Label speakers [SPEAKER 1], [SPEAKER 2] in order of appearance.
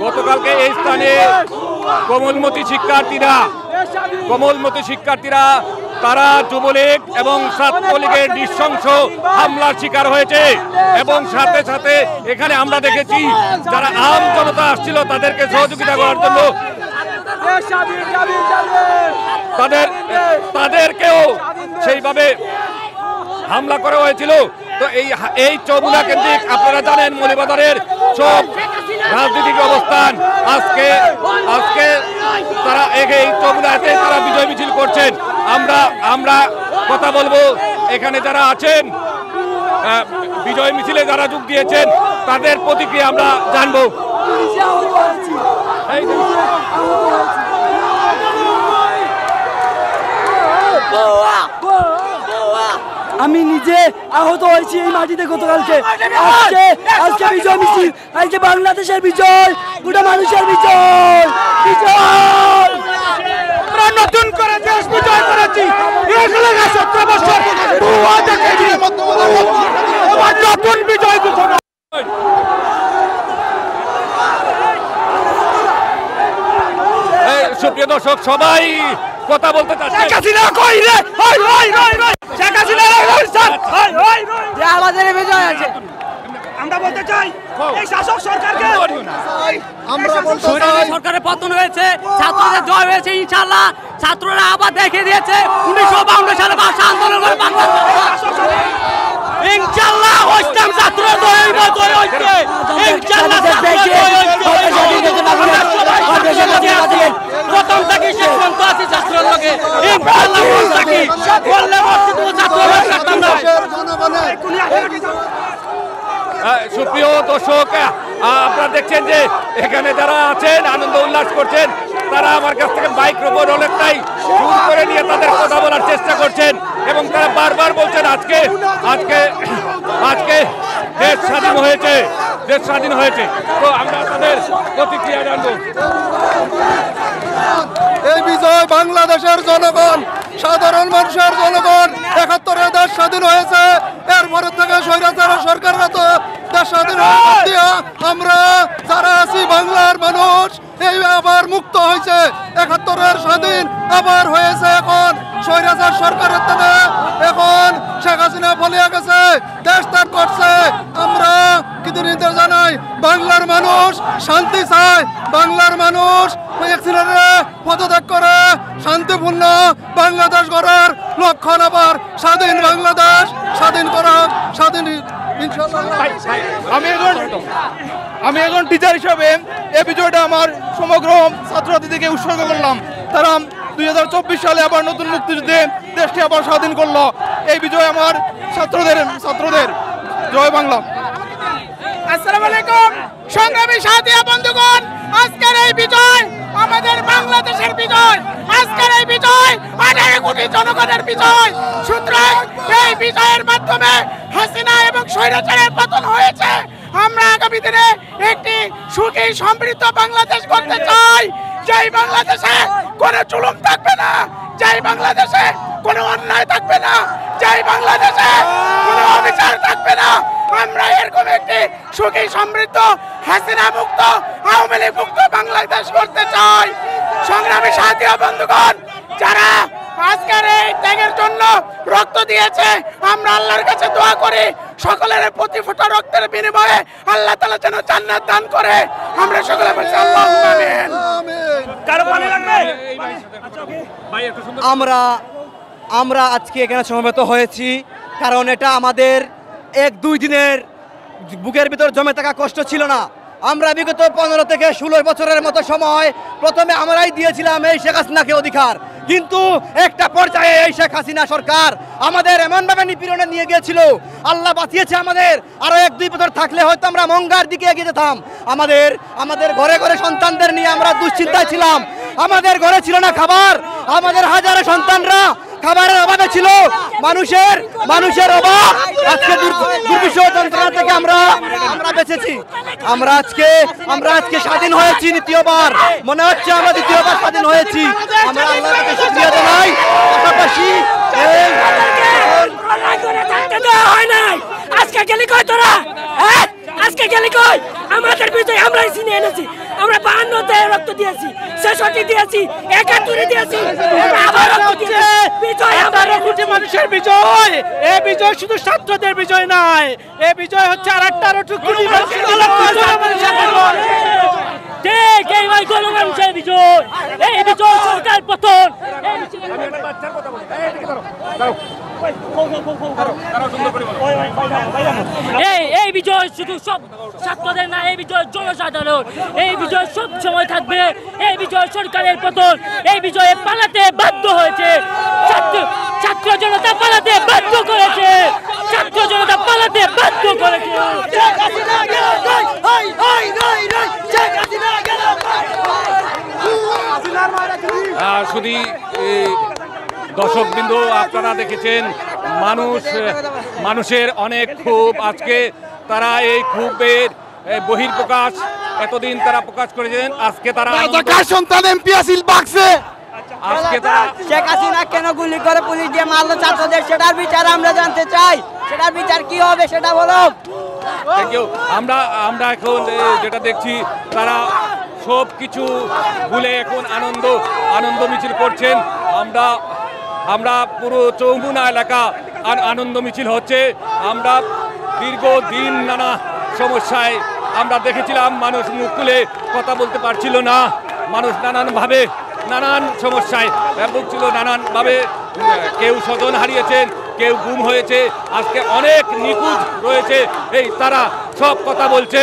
[SPEAKER 1] গতকালকে এই স্থানে কোমলমতি শিক্ষার্থীরা তারা যুবলীগ এবং ছাত্রলীগের নৃশংস হামলার শিকার হয়েছে এবং সাথে সাথে এখানে আমরা দেখেছি যারা আম জনতা আসছিল তাদেরকে সহযোগিতা করার জন্য তাদেরকেও সেইভাবে হামলা করা হয়েছিল। তো এই চৌমুহনা কেন্দ্রিক আপনারা জানেন মৌলভীবাজারের সব রাজনৈতিক অবস্থান আজকে তারা এই চৌমুহনাতে তারা বিজয় মিছিল করছেন। আমরা কথা বলবো এখানে যারা আছেন বিজয় মিছিলে যারা যোগ দিয়েছেন তাদের প্রতিক্রিয়া আমরা জানবো।
[SPEAKER 2] আমি নিজে আহত হয়েছি এই মাটিতে গতকালকে। আজকে বিজয় মিছিল, আজকে বাংলাদেশের বিজয়, গোটা মানুষের বিজয়। আমরা নতুন করে দেশ বিজয় করেছি। নতুন বিজয় ঘোষণা।
[SPEAKER 1] সুপ্রিয় দর্শক সবাই কথা বলতে চাচ্ছে
[SPEAKER 2] আমাদের বিজয় আছে।
[SPEAKER 3] আমরা বলতে চাই এই শাসক সরকারকে
[SPEAKER 4] সরকারের পতন হয়েছে, ছাত্রদের জয় হয়েছে। ইনশাআল্লাহ ছাত্ররা আবার দেখে দিয়েছে 1952 সালে ভাষা আন্দোলন করে ইনশাআল্লাহ ইসলাম ছাত্র প্রথম থেকে শেষ পর্যন্ত আছে ছাত্রের লগে।
[SPEAKER 1] সুপ্রিয় দর্শক আপনারা দেখছেন যে এখানে যারা আছেন আনন্দ উল্লাস করছেন, তারা আমার কাছ থেকে মাইক্রোফোন অনেকটাই দূর করে নিয়ে তাদের কথা বলার চেষ্টা করছেন এবং তারা বারবার বলছেন আজকে দেশ স্বাধীন হয়েছে। তো আমরা তাদের প্রতিক্রিয়া জানবো।
[SPEAKER 5] এই বিজয় বাংলাদেশের জনগণ, সাধারণ মানুষের জনগণ। ৭১-এ দেশ স্বাধীন হয়েছে, এরপরে থেকে স্বৈরাচার সরকাররা তো দেশ স্বাধীন হয়ে আমরা যারা আছি বাংলার মানুষ এই আবার মুক্ত হয়েছে। ৭১-এর স্বাধীন আবার হয়েছে। এখন স্বৈরাচার সরকারের থেকে এখন শেখ হাসিনা পালিয়ে গেছে, দেশ ত্যাগ করছে। আমরা কৃতজ্ঞতা জানাই। বাংলার মানুষ শান্তি চায়, বাংলার মানুষ পদত্যাগ করে শান্তিপূর্ণ বাংলাদেশ গড়ার লক্ষ্য আবার স্বাধীন বাংলাদেশ স্বাধীন করা স্বাধীন। আমি এখন টিচার হিসাবে এই বিজয়টা আমার সমগ্র ছাত্রছাত্রীদেরকে উৎসর্গ করলাম। তারা 2024 সালে আবার নতুন মুক্তিযুদ্ধে দেশটি আবার স্বাধীন করলো। এই বিজয় আমার ছাত্রদের। জয় বাংলা।
[SPEAKER 2] আসসালামু আলাইকুম সংগ্রামী সাথী বন্ধুগণ, আজকের এই বিজয় আমাদের বাংলাদেশের বিজয়। আজকের এই বিজয় 18 কোটি জনগণের বিজয়। সুতরাং এই বিজয়ের মাধ্যমে হাসিনা এবং স্বৈরাচারের পতন হয়েছে। আমরা আগামী দিনে একটি সুখী সমৃদ্ধ বাংলাদেশ গড়তে চাই, যেই বাংলাদেশে কোনো জুলুম থাকবে না, যেই বাংলাদেশে কোনো অন্যায় থাকবে না, যেই বাংলাদেশে কোনো অবিচার থাকবে না। আমরা এরকম একটি সুখী সমৃদ্ধ হাসিনা মুক্ত আওয়ামী লীগ মুক্ত বাংলাদেশ করতে চাই। সংগ্রামী সাথী বন্ধুগণ, যারা আজকের এই ত্যাগের জন্য রক্ত দিয়েছে, আমরা আল্লাহর কাছে দোয়া করি সকলের প্রতি ফোঁটা রক্তের বিনিময়ে আল্লাহ তাআলা যেন জান্নাত দান করে। আমরা সকলে বলছি আল্লাহুম্মা আমিন।
[SPEAKER 3] কারো পানি লাগবে?
[SPEAKER 4] আমরা আজকে এখানে সমবেত হয়েছি কারণ এটা আমাদের 1-2 দিনের বুকের ভিতর জমে থাকা কষ্ট ছিল না। আমরা বিগত 15 থেকে 16 বছরের মতো সময় প্রথমে আমরাই দিয়েছিলাম এই শেখ হাসিনাকে অধিকার, কিন্তু একটা পর্যায়ে এই শেখ হাসিনা সরকার আমাদের এমনভাবে নিপীড়নে নিয়ে গিয়েছিল। আল্লাহ বাঁচিয়েছে আমাদের। আরো 1-2 বছর থাকলে হয়তো আমরা মঙ্গার দিকে এগিয়ে যেতাম। আমাদের ঘরে ঘরে সন্তানদের নিয়ে আমরা দুশ্চিন্তায় ছিলাম। আমাদের ঘরে ছিল না খাবার, আমাদের হাজারো সন্তানরা খাবারের অভাবে ছিল, মানুষের অভাব। আজকে দুর্বিষহ যন্ত্রণা থেকে আমরা বেঁচেছি। আমরা আজকে স্বাধীন হয়েছি দ্বিতীয়বার। মনে হচ্ছে আমরা দ্বিতীয়বার স্বাধীন হয়েছি। আমরা আল্লাহর কাছে শুকরিয়া জানাই। পাশাপাশি আজকে গেলি কই তোরা?
[SPEAKER 6] আজকে গেলে কই আমাদের বিজয় আমরাই চিনে এনেছি। আমরা 52তে রক্ত দিয়েছি, 66 দিয়েছি, 71 দিয়েছি, আবার রক্ত দিয়েছি। বিজয় আমাদের
[SPEAKER 2] কোটি মানুষের বিজয়। এই বিজয় শুধু ছাত্রদের বিজয় নয়, এই বিজয় হচ্ছে আর 18 কোটি মানুষের বিজয়।
[SPEAKER 6] ঠিক এই ভাই গণমানুষের বিজয়, এই বিজয় সরকার পতন। এই বিজয় শুধু সব ছাত্রদের না, এই বিজয় জনসাধারণ, এই বিজয় সব সময় থাকবে। এই বিজয় সরকারের পতন, এই বিজয়ে পালাতে বাধ্য হয়েছে ছাত্র জনতা, পালাতে বাধ্য করেছে ছাত্র জনতা, পালাতে বাধ্য করেছে।
[SPEAKER 1] শুধু দর্শকবৃন্দ, আপনারা দেখেছেন মানুষের অনেক ক্ষোভ। আজকে তারা এই ক্ষোভের বহিঃপ্রকাশ এতদিন তারা প্রকাশ করেছেন। আজকে তারা
[SPEAKER 5] সন্তান এমপি আসিল বাক্সে
[SPEAKER 1] আজকে তারা
[SPEAKER 4] শেখ হাসিনা কেন গুলি করে পুলিশ দিয়ে মারলো ছাত্রদের, সেটার বিচার আমরা জানতে চাই। সেটার বিচার কি হবে সেটা বলো।
[SPEAKER 1] Thank you. আমরা এখন যেটা দেখছি, তারা সব কিছু ভুলে এখন আনন্দ মিছিল করছেন। আমরা পুরো চৌমুনা এলাকা আনন্দ মিছিল হচ্ছে। আমরা দীর্ঘদিন নানা সমস্যায় আমরা দেখেছিলাম, মানুষ মুখ খুলে কথা বলতে পারছিল না, মানুষ নানান সমস্যায় ভুগছিল, নানানভাবে কেউ স্বজন হারিয়েছেন, কেউ গুম হয়েছে, আজকে অনেক নিখোঁজ রয়েছে। তারা সব কথা বলছে।